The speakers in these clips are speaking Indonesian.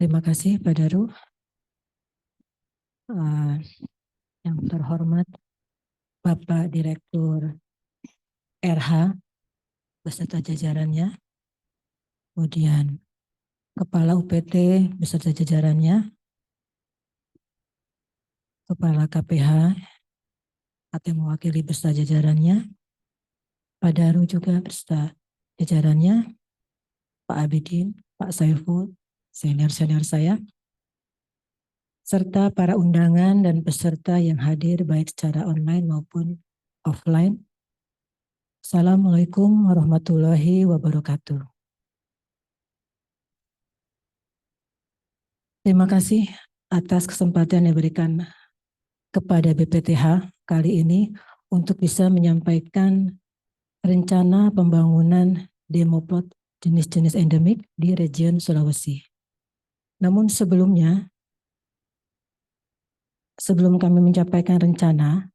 Terima kasih Pak Daru. Yang terhormat Bapak Direktur RH beserta jajarannya, kemudian Kepala UPT beserta jajarannya, Kepala KPH atau mewakili beserta jajarannya, Pak Daru juga beserta jajarannya, Pak Abidin, Pak Saiful, senior-senior saya, serta para undangan dan peserta yang hadir baik secara online maupun offline. Assalamualaikum warahmatullahi wabarakatuh. Terima kasih atas kesempatan yang diberikan kepada BPTH kali ini untuk bisa menyampaikan rencana pembangunan demoplot jenis-jenis endemik di region Sulawesi. Namun sebelumnya, sebelum kami menyampaikan rencana,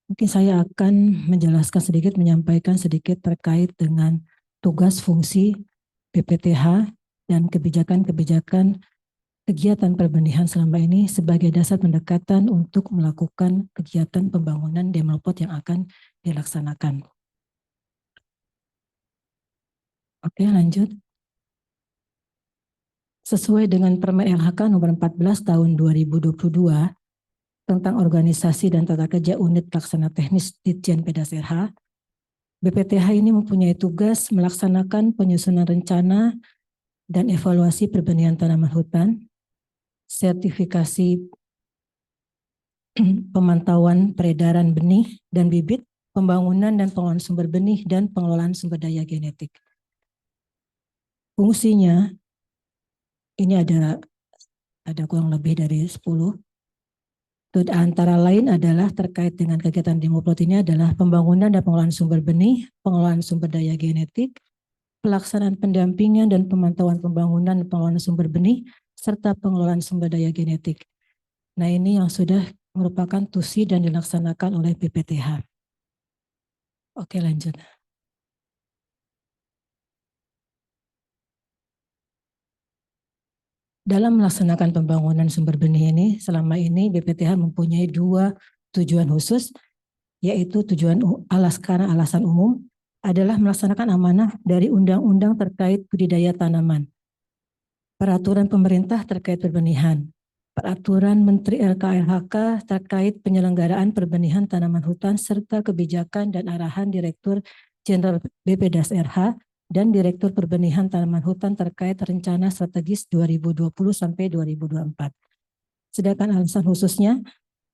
mungkin saya akan menyampaikan sedikit terkait dengan tugas fungsi BPTH dan kebijakan-kebijakan kegiatan perbenihan selama ini sebagai dasar pendekatan untuk melakukan kegiatan pembangunan demoplot yang akan dilaksanakan. Oke, lanjut. Sesuai dengan Permen LHK nomor 14 tahun 2022 tentang organisasi dan tata kerja unit pelaksana teknis Ditjen Pedas RH, BPTH ini mempunyai tugas melaksanakan penyusunan rencana dan evaluasi perbenihan tanaman hutan, sertifikasi pemantauan peredaran benih dan bibit, pembangunan dan pengelolaan sumber benih, dan pengelolaan sumber daya genetik. Fungsinya ini ada kurang lebih dari 10. Antara lain adalah terkait dengan kegiatan demoplot ini adalah pembangunan dan pengelolaan sumber benih, pengelolaan sumber daya genetik, pelaksanaan pendampingan dan pemantauan pembangunan dan pengelolaan sumber benih, serta pengelolaan sumber daya genetik. Nah, ini yang sudah merupakan tusi dan dilaksanakan oleh BPTH. Oke, lanjut. Dalam melaksanakan pembangunan sumber benih ini, selama ini BPTH mempunyai 2 tujuan khusus, yaitu tujuan karena alasan umum adalah melaksanakan amanah dari undang-undang terkait budidaya tanaman, peraturan pemerintah terkait perbenihan, peraturan Menteri LK-LHK terkait penyelenggaraan perbenihan tanaman hutan, serta kebijakan dan arahan Direktur Jenderal BPDAS RH dan Direktur Perbenihan Tanaman Hutan terkait rencana strategis 2020 sampai 2024. Sedangkan alasan khususnya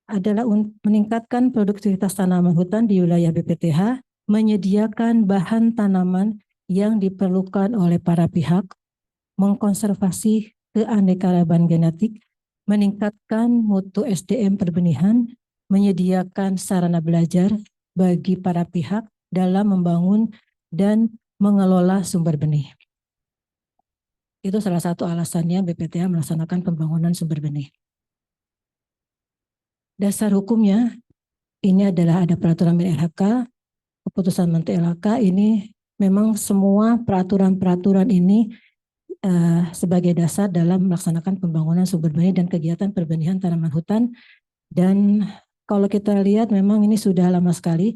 adalah meningkatkan produktivitas tanaman hutan di wilayah BPTH, menyediakan bahan tanaman yang diperlukan oleh para pihak, mengkonservasi keanekaragaman genetik, meningkatkan mutu SDM perbenihan, menyediakan sarana belajar bagi para pihak dalam membangun dan mengelola sumber benih. Itu salah satu alasannya BPTH melaksanakan pembangunan sumber benih. Dasar hukumnya ini adalah ada peraturan Menteri LHK, keputusan Menteri LHK ini memang semua peraturan-peraturan ini sebagai dasar dalam melaksanakan pembangunan sumber benih dan kegiatan perbenihan tanaman hutan. Dan kalau kita lihat memang ini sudah lama sekali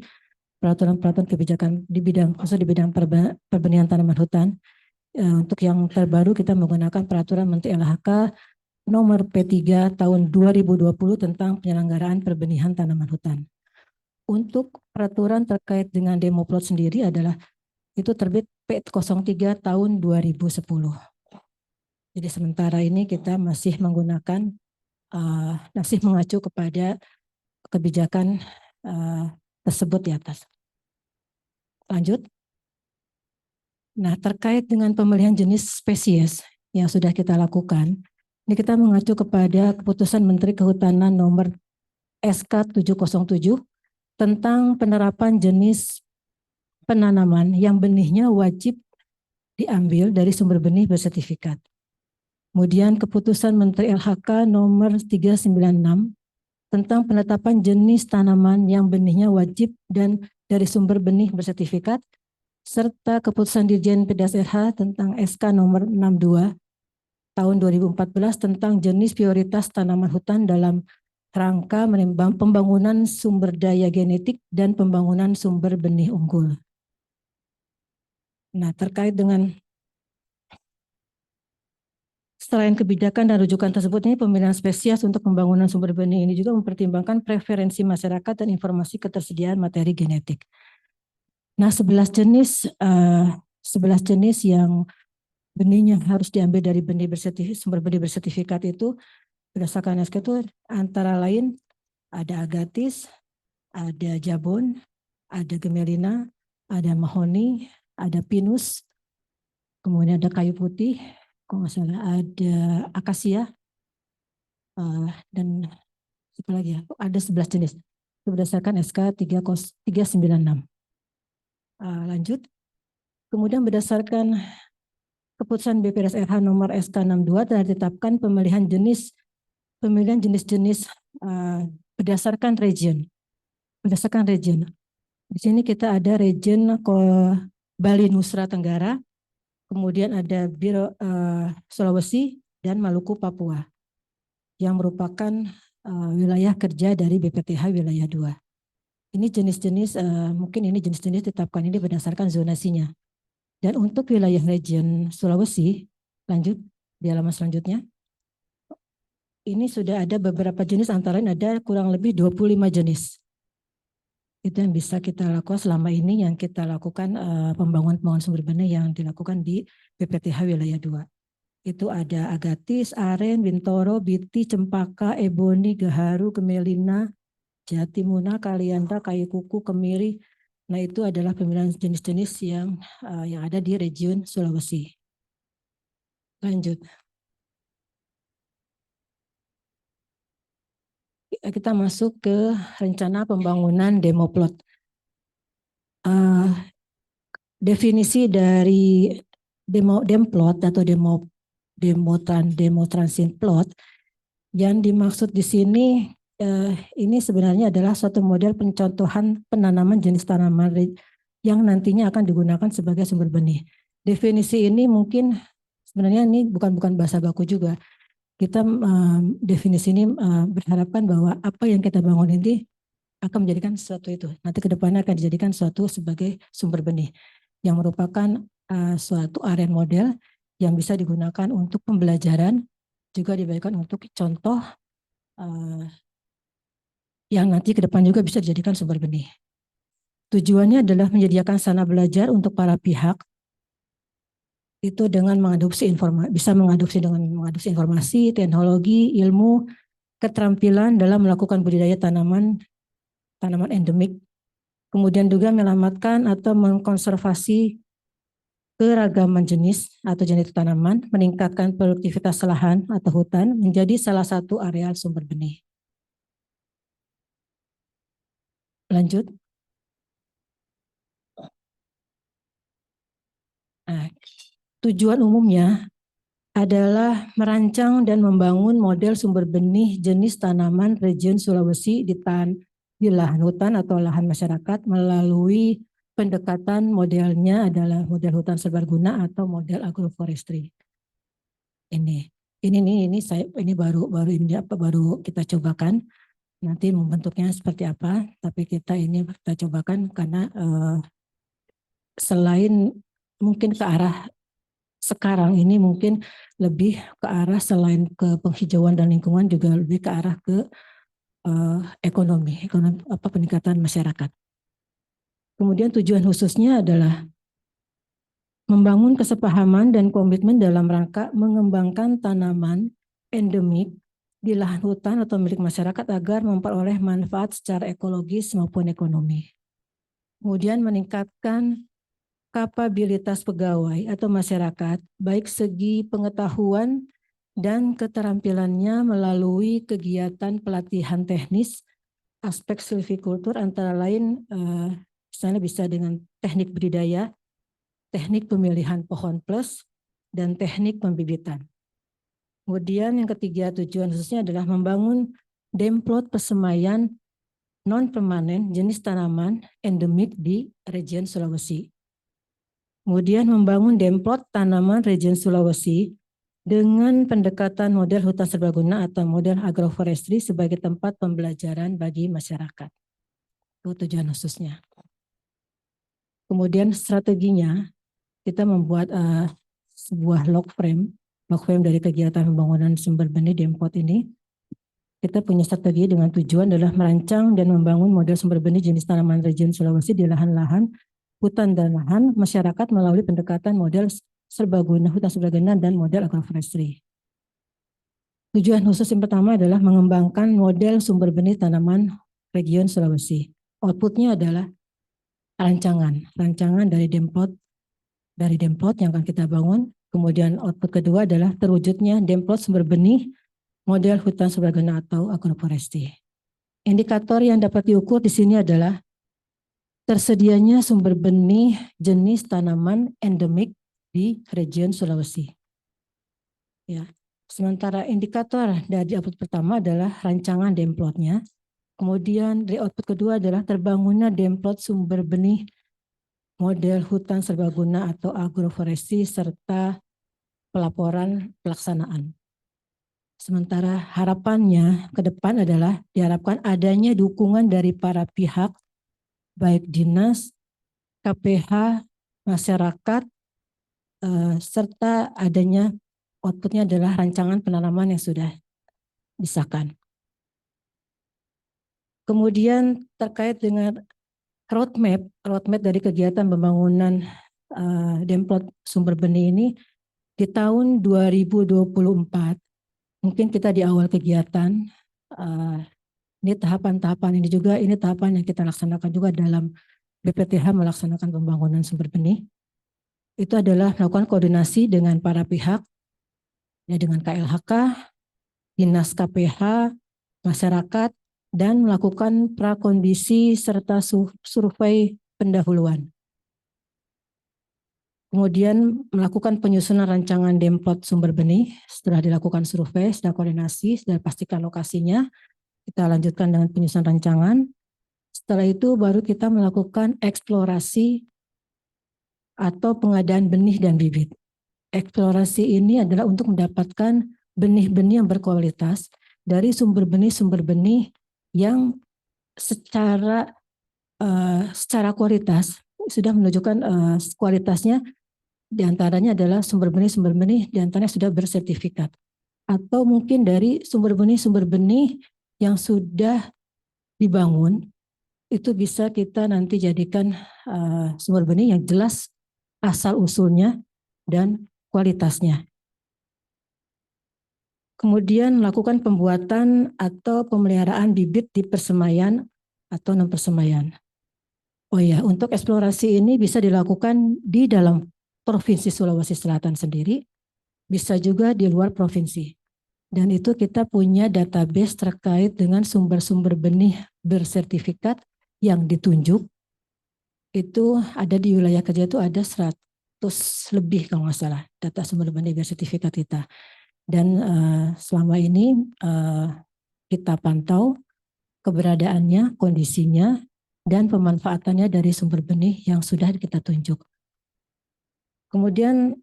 peraturan-peraturan kebijakan di bidang perbenihan tanaman hutan. Untuk yang terbaru kita menggunakan peraturan Menteri LHK nomor P3 tahun 2020 tentang penyelenggaraan perbenihan tanaman hutan. Untuk peraturan terkait dengan demoplot sendiri adalah itu terbit P03 tahun 2010. Jadi sementara ini kita masih menggunakan masih mengacu kepada kebijakan tersebut di atas. Lanjut. Nah, terkait dengan pemilihan jenis spesies yang sudah kita lakukan, ini kita mengacu kepada keputusan Menteri Kehutanan nomor SK 707 tentang penerapan jenis penanaman yang benihnya wajib diambil dari sumber benih bersertifikat. Kemudian keputusan Menteri LHK nomor 396 tentang penetapan jenis tanaman yang benihnya wajib dan dari sumber benih bersertifikat, serta keputusan Dirjen Pedas RH tentang SK nomor 62 tahun 2014 tentang jenis prioritas tanaman hutan dalam rangka pembangunan sumber daya genetik dan pembangunan sumber benih unggul. Nah, terkait dengan selain kebijakan dan rujukan tersebut, ini pemilihan spesies untuk pembangunan sumber benih ini juga mempertimbangkan preferensi masyarakat dan informasi ketersediaan materi genetik. Nah, 11 jenis yang benihnya harus diambil dari sumber benih bersertifikat itu berdasarkan SK itu antara lain ada agatis, ada jabon, ada gemelina, ada mahoni, ada pinus, kemudian ada kayu putih, kalau nggak salah ada akasia, dan apa lagi ya? Ada 11 jenis. Itu berdasarkan SK 396. Lanjut. Kemudian berdasarkan keputusan BPRS RH nomor SK 62 telah ditetapkan pemilihan jenis-jenis berdasarkan region. Berdasarkan region. Di sini kita ada region Bali Nusa Tenggara, kemudian ada Sulawesi dan Maluku Papua yang merupakan wilayah kerja dari BPTH wilayah 2. Ini jenis-jenis mungkin ini jenis-jenis ditetapkan ini berdasarkan zonasinya. Dan untuk wilayah region Sulawesi, lanjut di halaman selanjutnya. Ini sudah ada beberapa jenis, antara lain ada kurang lebih 25 jenis. Itu yang bisa kita lakukan selama ini, yang kita lakukan pembangunan sumber benih yang dilakukan di BPTH wilayah 2. Itu ada agatis, aren, bintoro, biti, cempaka, eboni, gaharu, gemelina, jatimuna, kaliandra, kayu kuku, kemiri. Nah, itu adalah pemilihan jenis-jenis yang ada di region Sulawesi. Lanjut. Kita masuk ke rencana pembangunan demoplot. Definisi dari demplot atau transit plot yang dimaksud di sini ini sebenarnya adalah suatu model pencontohan penanaman jenis tanaman yang nantinya akan digunakan sebagai sumber benih. Definisi ini mungkin sebenarnya ini bukan bahasa baku juga. Kita definisi ini berharapkan bahwa apa yang kita bangun ini akan menjadikan sesuatu itu. Nanti ke depannya akan dijadikan sesuatu sebagai sumber benih yang merupakan suatu area model yang bisa digunakan untuk pembelajaran, juga diberikan untuk contoh yang nanti ke depan juga bisa dijadikan sumber benih. Tujuannya adalah menyediakan sarana belajar untuk para pihak itu dengan mengadopsi mengadopsi informasi, teknologi, ilmu, keterampilan dalam melakukan budidaya tanaman endemik, kemudian juga menyelamatkan atau mengkonservasi keragaman jenis atau jenis tanaman, meningkatkan produktivitas lahan atau hutan menjadi salah satu areal sumber benih. Lanjut. Nah, tujuan umumnya adalah merancang dan membangun model sumber benih jenis tanaman region Sulawesi di lahan hutan atau lahan masyarakat melalui pendekatan modelnya adalah model hutan serbaguna atau model agroforestry. Ini baru kita cobakan. Nanti membentuknya seperti apa, tapi kita cobakan karena selain mungkin ke arah sekarang ini mungkin lebih ke arah selain ke penghijauan dan lingkungan juga lebih ke arah ke ekonomi peningkatan masyarakat. Kemudian tujuan khususnya adalah membangun kesepahaman dan komitmen dalam rangka mengembangkan tanaman endemik di lahan hutan atau milik masyarakat agar memperoleh manfaat secara ekologis maupun ekonomi. Kemudian meningkatkan kapabilitas pegawai atau masyarakat, baik segi pengetahuan dan keterampilannya melalui kegiatan pelatihan teknis, aspek silvikultur antara lain misalnya bisa dengan teknik budidaya, teknik pemilihan pohon plus, dan teknik pembibitan. Kemudian yang ketiga tujuan khususnya adalah membangun demplot persemaian non-permanen jenis tanaman endemik di region Sulawesi. Kemudian membangun demplot tanaman region Sulawesi dengan pendekatan model hutan serbaguna atau model agroforestry sebagai tempat pembelajaran bagi masyarakat. Itu tujuan khususnya. Kemudian strateginya, kita membuat sebuah log frame dari kegiatan pembangunan sumber benih Dempot ini. Kita punya strategi dengan tujuan adalah merancang dan membangun model sumber benih jenis tanaman region Sulawesi di lahan-lahan hutan dan lahan masyarakat melalui pendekatan model serbaguna, hutan serbaguna, dan model agroforestry. Tujuan khusus yang pertama adalah mengembangkan model sumber benih tanaman region Sulawesi. Outputnya adalah rancangan dari Dempot yang akan kita bangun. Kemudian output kedua adalah terwujudnya Dempot sumber benih model hutan serbaguna atau agroforestry. Indikator yang dapat diukur di sini adalah tersedianya sumber benih jenis tanaman endemik di region Sulawesi. Ya. Sementara indikator dari output pertama adalah rancangan demplotnya. Kemudian dari output kedua adalah terbangunnya demplot sumber benih model hutan serbaguna atau agroforestry serta pelaporan pelaksanaan. Sementara harapannya ke depan adalah diharapkan adanya dukungan dari para pihak, baik dinas, KPH, masyarakat, serta adanya outputnya adalah rancangan penanaman yang sudah disahkan. Kemudian terkait dengan roadmap dari kegiatan pembangunan Demplot sumber benih ini di tahun 2024, mungkin kita di awal kegiatan, ini tahapan-tahapan ini juga, ini tahapan yang kita laksanakan juga dalam BPTH melaksanakan pembangunan sumber benih. Itu adalah melakukan koordinasi dengan para pihak, ya dengan KLHK, Dinas KPH, masyarakat, dan melakukan prakondisi serta survei pendahuluan. Kemudian melakukan penyusunan rancangan Demplot sumber benih. Setelah dilakukan survei, setelah koordinasi, setelah pastikan lokasinya, kita lanjutkan dengan penyusunan rancangan. Setelah itu baru kita melakukan eksplorasi atau pengadaan benih dan bibit. Eksplorasi ini adalah untuk mendapatkan benih-benih yang berkualitas dari sumber benih yang secara kualitas sudah menunjukkan kualitasnya, diantaranya adalah sumber benih diantaranya sudah bersertifikat, atau mungkin dari sumber benih yang sudah dibangun itu bisa kita nanti jadikan sumber benih yang jelas asal usulnya dan kualitasnya. Kemudian melakukan pembuatan atau pemeliharaan bibit di persemaian atau non persemaian. Oh ya, untuk eksplorasi ini bisa dilakukan di dalam Provinsi Sulawesi Selatan sendiri, bisa juga di luar provinsi. Dan itu kita punya database terkait dengan sumber-sumber benih bersertifikat yang ditunjuk. Itu ada di wilayah kerja itu ada 100 lebih kalau nggak salah data sumber benih bersertifikat kita. Dan selama ini kita pantau keberadaannya, kondisinya, dan pemanfaatannya dari sumber benih yang sudah kita tunjuk. Kemudian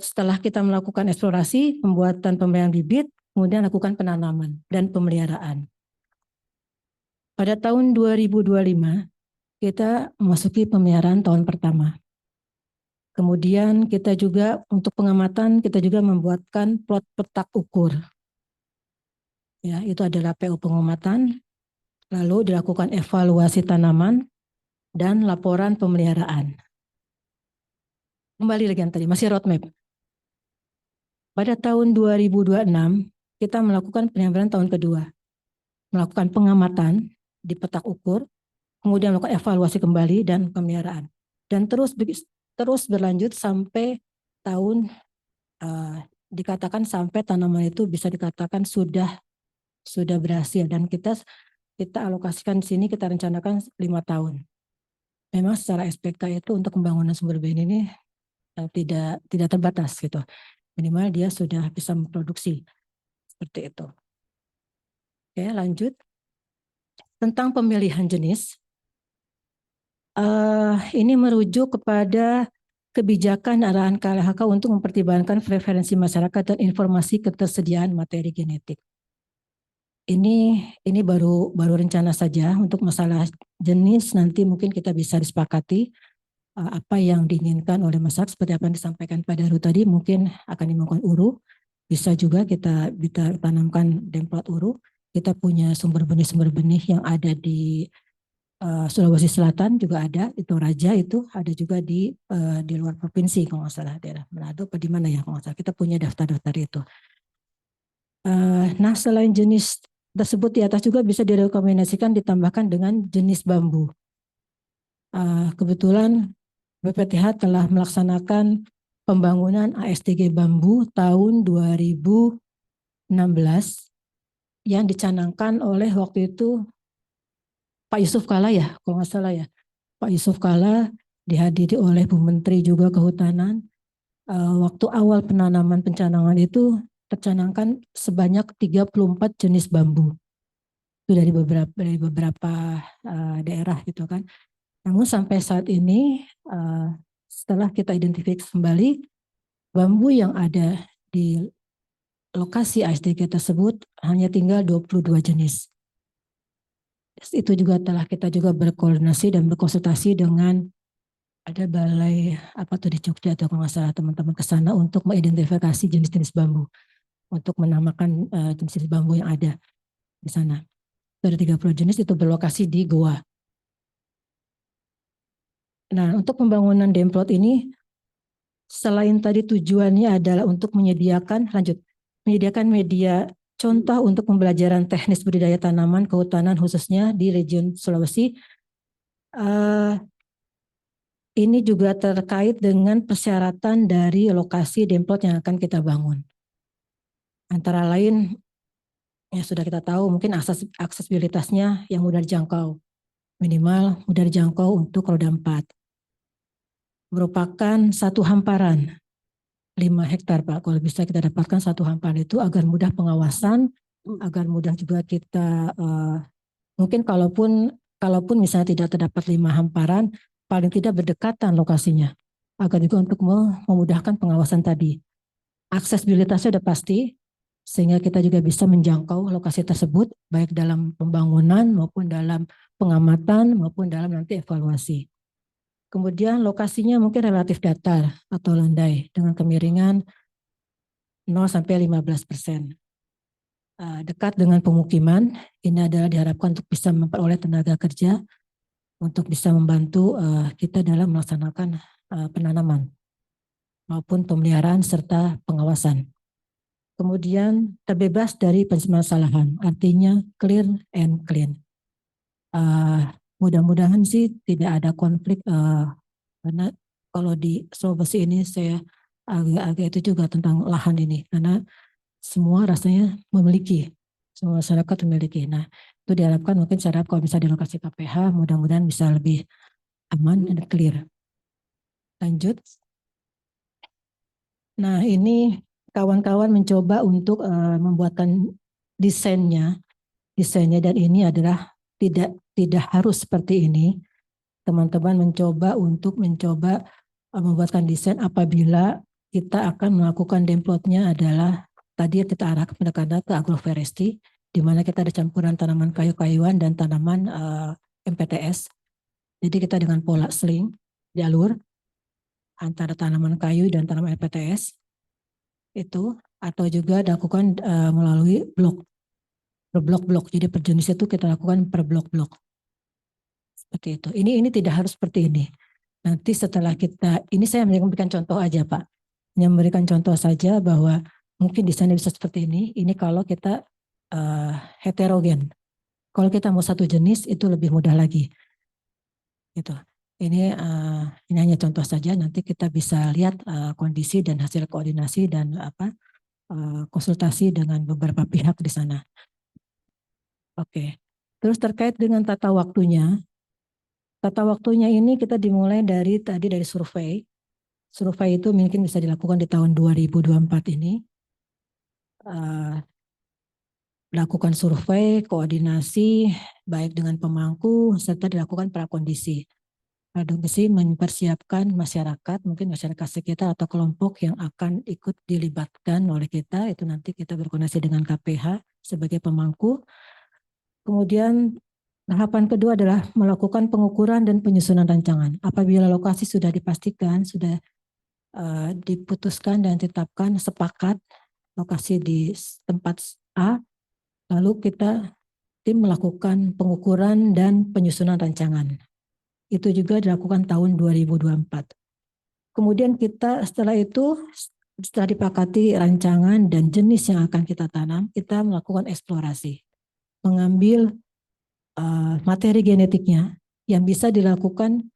setelah kita melakukan eksplorasi, pembuatan pemberian bibit, kemudian lakukan penanaman dan pemeliharaan. Pada tahun 2025, kita memasuki pemeliharaan tahun pertama. Kemudian kita juga untuk pengamatan, kita juga membuatkan plot petak ukur. Ya, itu adalah PU pengamatan, lalu dilakukan evaluasi tanaman, dan laporan pemeliharaan. Kembali lagi yang tadi, masih roadmap. Pada tahun 2026, kita melakukan penyampaian tahun kedua. Melakukan pengamatan di petak ukur, kemudian melakukan evaluasi kembali dan pemeliharaan. Dan terus berlanjut sampai tahun, dikatakan sampai tanaman itu bisa dikatakan sudah berhasil. Dan kita alokasikan di sini, kita rencanakan 5 tahun. Memang secara SPK itu untuk pembangunan sumber benih ini tidak terbatas gitu. Minimal dia sudah bisa memproduksi seperti itu. Oke, lanjut. Tentang pemilihan jenis, ini merujuk kepada kebijakan arahan KLHK untuk mempertimbangkan preferensi masyarakat dan informasi ketersediaan materi genetik. Ini baru rencana saja. Untuk masalah jenis nanti mungkin kita bisa disepakati apa yang diinginkan oleh masyarakat, seperti apa yang disampaikan Pak Daru tadi, mungkin akan dimakan uru. Bisa juga kita tanamkan demplot uru. Kita punya sumber benih yang ada di Sulawesi Selatan juga ada, itu Raja itu ada juga di luar provinsi kalau nggak salah, daerah Manado apa di mana ya kalau nggak salah. Kita punya daftar-daftar itu. Nah, selain jenis tersebut di atas juga bisa direkomendasikan ditambahkan dengan jenis bambu. Kebetulan BPTH telah melaksanakan pembangunan ASTG bambu tahun 2016 yang dicanangkan oleh waktu itu Pak Yusuf Kala ya, kalau nggak salah ya. Pak Yusuf Kala dihadiri oleh Bu Menteri juga Kehutanan. Waktu awal penanaman pencanangan itu tercanangkan sebanyak 34 jenis bambu. Itu dari beberapa daerah gitu kan. Namun sampai saat ini setelah kita identifikasi kembali bambu yang ada di lokasi ASDG tersebut hanya tinggal 22 jenis. Itu juga telah kita juga berkoordinasi dan berkonsultasi dengan ada balai apa tuh di Jogja atau kalau nggak salah teman-teman ke sana untuk mengidentifikasi jenis-jenis bambu untuk menamakan jenis-jenis bambu yang ada di sana. Dari 30 jenis itu berlokasi di Goa. Nah, untuk pembangunan demplot ini selain tadi tujuannya adalah untuk menyediakan media contoh untuk pembelajaran teknis budidaya tanaman kehutanan khususnya di region Sulawesi. Ini juga terkait dengan persyaratan dari lokasi demplot yang akan kita bangun. Antara lain yang sudah kita tahu mungkin aksesibilitasnya yang mudah dijangkau. Minimal mudah dijangkau untuk roda 4. Merupakan satu hamparan 5 hektar Pak. Kalau bisa kita dapatkan satu hamparan itu agar mudah pengawasan, agar mudah juga kita mungkin kalaupun misalnya tidak terdapat 5 hamparan, paling tidak berdekatan lokasinya. Agar juga untuk memudahkan pengawasan tadi. Aksesibilitasnya sudah pasti, sehingga kita juga bisa menjangkau lokasi tersebut, baik dalam pembangunan maupun dalam pengamatan maupun dalam nanti evaluasi. Kemudian lokasinya mungkin relatif datar atau landai dengan kemiringan 0-15%. Dekat dengan pemukiman, ini adalah diharapkan untuk bisa memperoleh tenaga kerja untuk bisa membantu kita dalam melaksanakan penanaman maupun pemeliharaan serta pengawasan. Kemudian terbebas dari permasalahan, artinya clear and clean. Mudah-mudahan sih tidak ada konflik karena kalau di Sulawesi ini saya agak itu juga tentang lahan ini karena semua rasanya semua masyarakat memiliki. Nah itu diharapkan mungkin cara kalau bisa di lokasi KPH mudah-mudahan bisa lebih aman dan clear. Lanjut. Nah ini kawan-kawan mencoba untuk membuatkan desainnya dan ini adalah tidak harus seperti ini. Teman-teman mencoba membuatkan desain apabila kita akan melakukan demplotnya adalah tadi kita arahkan pendekatan ke agroforestry, di mana kita ada campuran tanaman kayu-kayuan dan tanaman MPTS. Jadi kita dengan pola sling jalur antara tanaman kayu dan tanaman MPTS itu, atau juga dilakukan melalui berblok-blok. Jadi per jenis itu kita lakukan per blok-blok. Seperti itu. Ini tidak harus seperti ini. Nanti setelah ini saya memberikan contoh aja Pak. Memberikan contoh saja bahwa mungkin di sana bisa seperti ini. Ini kalau kita heterogen. Kalau kita mau satu jenis itu lebih mudah lagi. Gitu. Ini hanya contoh saja. Nanti kita bisa lihat kondisi dan hasil koordinasi dan konsultasi dengan beberapa pihak di sana. Oke. Terus terkait dengan tata waktunya. Tata waktunya ini kita dimulai dari survei. Survei itu mungkin bisa dilakukan di tahun 2024 ini. Lakukan survei, koordinasi, baik dengan pemangku, serta dilakukan prakondisi. advokasi mempersiapkan masyarakat, mungkin masyarakat sekitar atau kelompok yang akan ikut dilibatkan oleh kita, itu nanti kita berkoordinasi dengan KPH sebagai pemangku. Kemudian tahapan kedua adalah melakukan pengukuran dan penyusunan rancangan. Apabila lokasi sudah dipastikan, sudah diputuskan dan ditetapkan sepakat lokasi di tempat A, lalu kita tim melakukan pengukuran dan penyusunan rancangan. Itu juga dilakukan tahun 2024. Kemudian kita setelah itu, setelah dipakati rancangan dan jenis yang akan kita tanam, kita melakukan eksplorasi. Mengambil materi genetiknya yang bisa dilakukan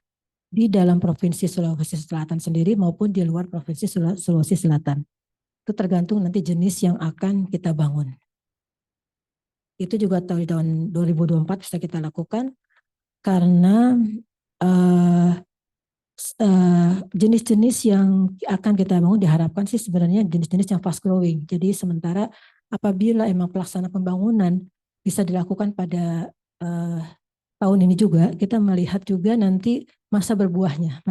di dalam Provinsi Sulawesi Selatan sendiri maupun di luar Provinsi Sulawesi Selatan. Itu tergantung nanti jenis yang akan kita bangun. Itu juga tahun 2024 bisa kita lakukan karena jenis-jenis yang akan kita bangun diharapkan sih sebenarnya jenis-jenis yang fast growing. Jadi sementara apabila emang pelaksana pembangunan bisa dilakukan pada tahun ini juga, kita melihat juga nanti masa berbuahnya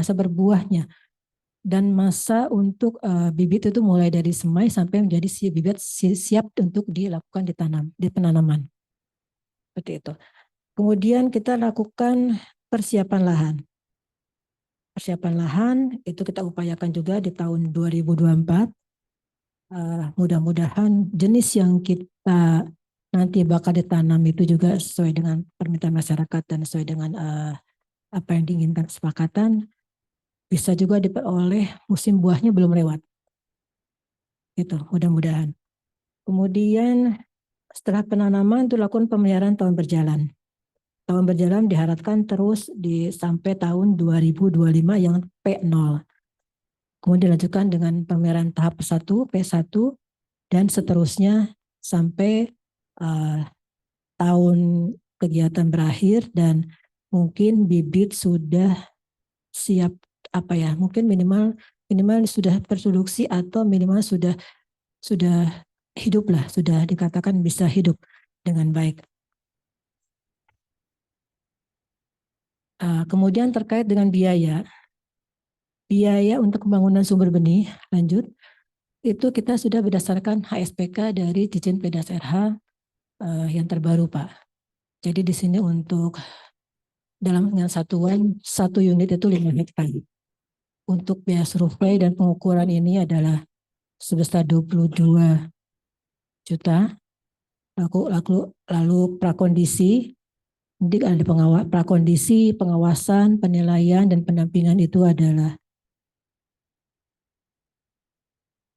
dan masa untuk bibit itu mulai dari semai sampai menjadi si bibit siap untuk dilakukan di penanaman. Seperti itu. Kemudian kita lakukan persiapan lahan. Persiapan lahan itu kita upayakan juga di tahun 2024. Mudah-mudahan jenis yang kita nanti bakal ditanam itu juga sesuai dengan permintaan masyarakat dan sesuai dengan apa yang diinginkan kesepakatan. Bisa juga diperoleh musim buahnya belum lewat. Itu mudah-mudahan. Kemudian setelah penanaman itu lakukan pemeliharaan tahun berjalan. Tahun berjalan diharapkan terus sampai tahun 2025 yang P0. Kemudian dilanjutkan dengan pemeliharaan tahap 1, P1, dan seterusnya sampai tahun kegiatan berakhir dan mungkin bibit sudah siap mungkin minimal sudah produksi atau minimal sudah hidup lah, sudah dikatakan bisa hidup dengan baik. Kemudian terkait dengan biaya untuk pembangunan sumber benih lanjut, itu kita sudah berdasarkan HSPK dari Dirjen Pedas RH yang terbaru Pak. Jadi di sini untuk dalam satuan, satu unit itu 5 hektar. Untuk biaya survei dan pengukuran ini adalah sebesar 22 juta. Lalu prakondisi, ada prakondisi, pengawasan, penilaian, dan pendampingan itu adalah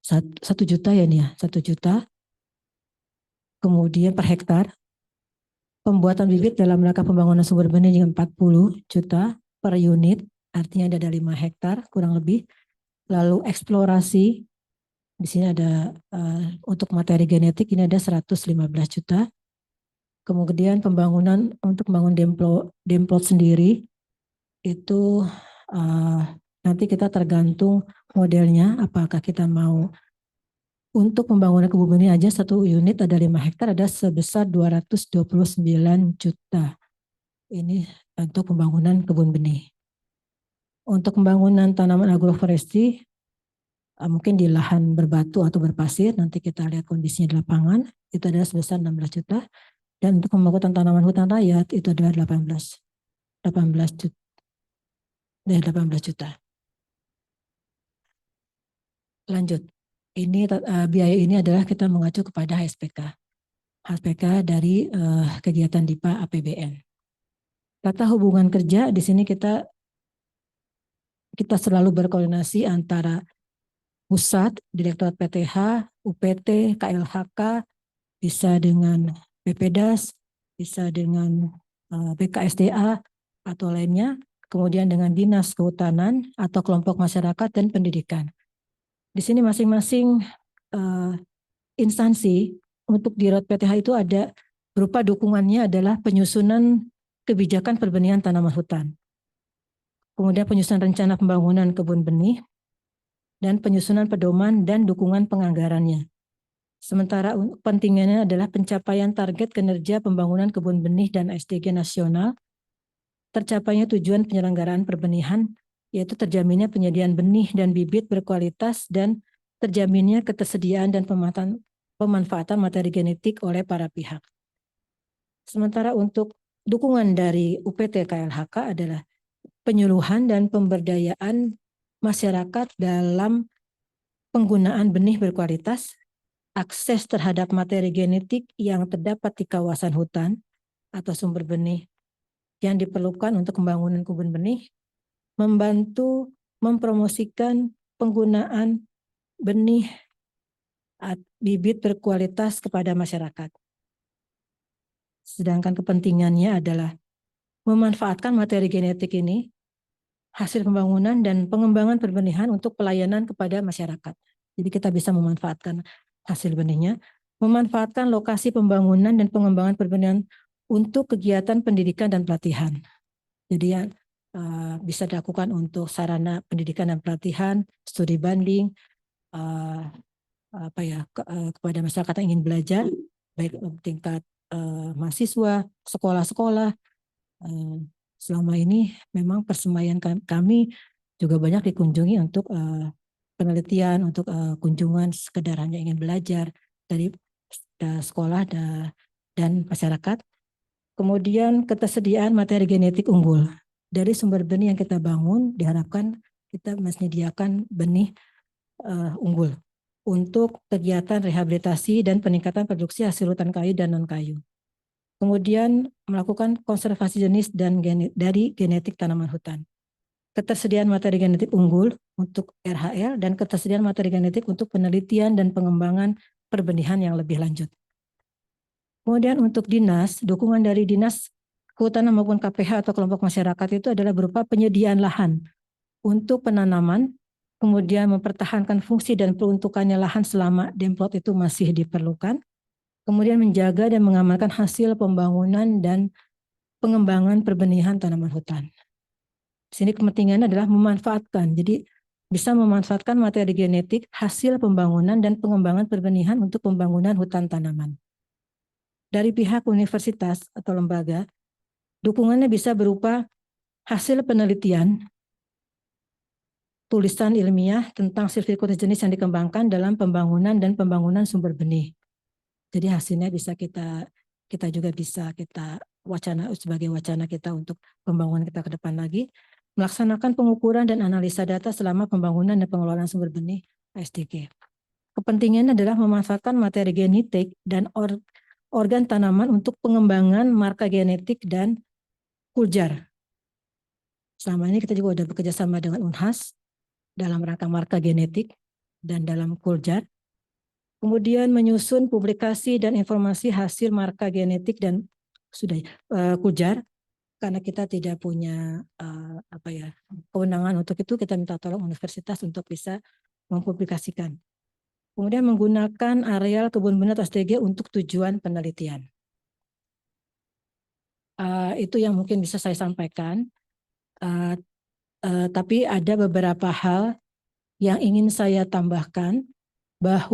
1 juta ya nih ya, 1 juta. Kemudian per hektar, pembuatan bibit dalam rangka pembangunan sumber benih dengan 40 juta per unit, artinya ada 5 hektar kurang lebih. Lalu eksplorasi, di sini ada untuk materi genetik ini ada 115 juta. Kemudian pembangunan untuk membangun demplot sendiri itu nanti kita tergantung modelnya, apakah kita mau untuk pembangunan kebun benih aja 1 unit ada 5 hektar ada sebesar 229 juta. Ini untuk pembangunan kebun benih. Untuk pembangunan tanaman agroforestry mungkin di lahan berbatu atau berpasir, nanti kita lihat kondisinya di lapangan, itu adalah sebesar 16 juta. Dan untuk pembangunan tanaman hutan rakyat itu adalah 18 juta. Lanjut. Ini biaya ini adalah kita mengacu kepada HSPK dari kegiatan DIPA APBN. Tata hubungan kerja di sini kita selalu berkoordinasi antara pusat, Direktorat PTH, UPT, KLHK, bisa dengan BPDAS, bisa dengan BKSDA atau lainnya, kemudian dengan Dinas Kehutanan atau kelompok masyarakat dan pendidikan. Di sini masing-masing instansi untuk di PTH itu ada berupa dukungannya adalah penyusunan kebijakan perbenihan tanaman hutan. Kemudian penyusunan rencana pembangunan kebun benih dan penyusunan pedoman dan dukungan penganggarannya. Sementara pentingnya adalah pencapaian target kinerja pembangunan kebun benih dan SDG nasional tercapainya tujuan penyelenggaraan perbenihan, yaitu terjaminnya penyediaan benih dan bibit berkualitas dan terjaminnya ketersediaan dan pemanfaatan materi genetik oleh para pihak. Sementara untuk dukungan dari UPT KLHK adalah penyuluhan dan pemberdayaan masyarakat dalam penggunaan benih berkualitas, akses terhadap materi genetik yang terdapat di kawasan hutan atau sumber benih yang diperlukan untuk pembangunan kebun benih, membantu mempromosikan penggunaan benih bibit berkualitas kepada masyarakat. Sedangkan kepentingannya adalah memanfaatkan materi genetik ini, hasil pembangunan dan pengembangan perbenihan untuk pelayanan kepada masyarakat. Jadi kita bisa memanfaatkan hasil benihnya, memanfaatkan lokasi pembangunan dan pengembangan perbenihan untuk kegiatan pendidikan dan pelatihan. Jadi ya, bisa dilakukan untuk sarana pendidikan dan pelatihan, studi banding, kepada masyarakat yang ingin belajar, baik tingkat mahasiswa, sekolah-sekolah. Selama ini memang persemaian kami juga banyak dikunjungi untuk penelitian, untuk kunjungan sekedar hanya ingin belajar dari sekolah dan masyarakat. Kemudian ketersediaan materi genetik unggul. Dari sumber benih yang kita bangun, diharapkan kita menyediakan benih unggul untuk kegiatan rehabilitasi dan peningkatan produksi hasil hutan kayu dan non-kayu. Kemudian melakukan konservasi jenis dan dari genetik tanaman hutan. Ketersediaan materi genetik unggul untuk RHL dan ketersediaan materi genetik untuk penelitian dan pengembangan perbenihan yang lebih lanjut. Kemudian untuk dinas, dukungan dari dinas kehutanan maupun KPH atau kelompok masyarakat itu adalah berupa penyediaan lahan untuk penanaman, kemudian mempertahankan fungsi dan peruntukannya lahan selama demplot itu masih diperlukan, kemudian menjaga dan mengamankan hasil pembangunan dan pengembangan perbenihan tanaman hutan. Di sini kepentingannya adalah memanfaatkan, jadi bisa memanfaatkan materi genetik, hasil pembangunan dan pengembangan perbenihan untuk pembangunan hutan tanaman. Dari pihak universitas atau lembaga, dukungannya bisa berupa hasil penelitian, tulisan ilmiah tentang silviculture jenis yang dikembangkan dalam pembangunan dan pembangunan sumber benih. Jadi hasilnya bisa kita juga bisa kita wacana sebagai wacana kita untuk pembangunan kita ke depan lagi. Melaksanakan pengukuran dan analisa data selama pembangunan dan pengelolaan sumber benih ASDG. Kepentingannya adalah memanfaatkan materi genetik dan organ tanaman untuk pengembangan marka genetik dan kuljar. Selama ini kita juga sudah bekerja sama dengan Unhas dalam rangka marka genetik dan dalam kuljar. Kemudian menyusun publikasi dan informasi hasil marka genetik dan kuljar. Karena kita tidak punya kewenangan untuk itu, kita minta tolong universitas untuk bisa mempublikasikan. Kemudian menggunakan areal kebun benih ASDG untuk tujuan penelitian. Itu yang mungkin bisa saya sampaikan. Tapi ada beberapa hal yang ingin saya tambahkan, bahwa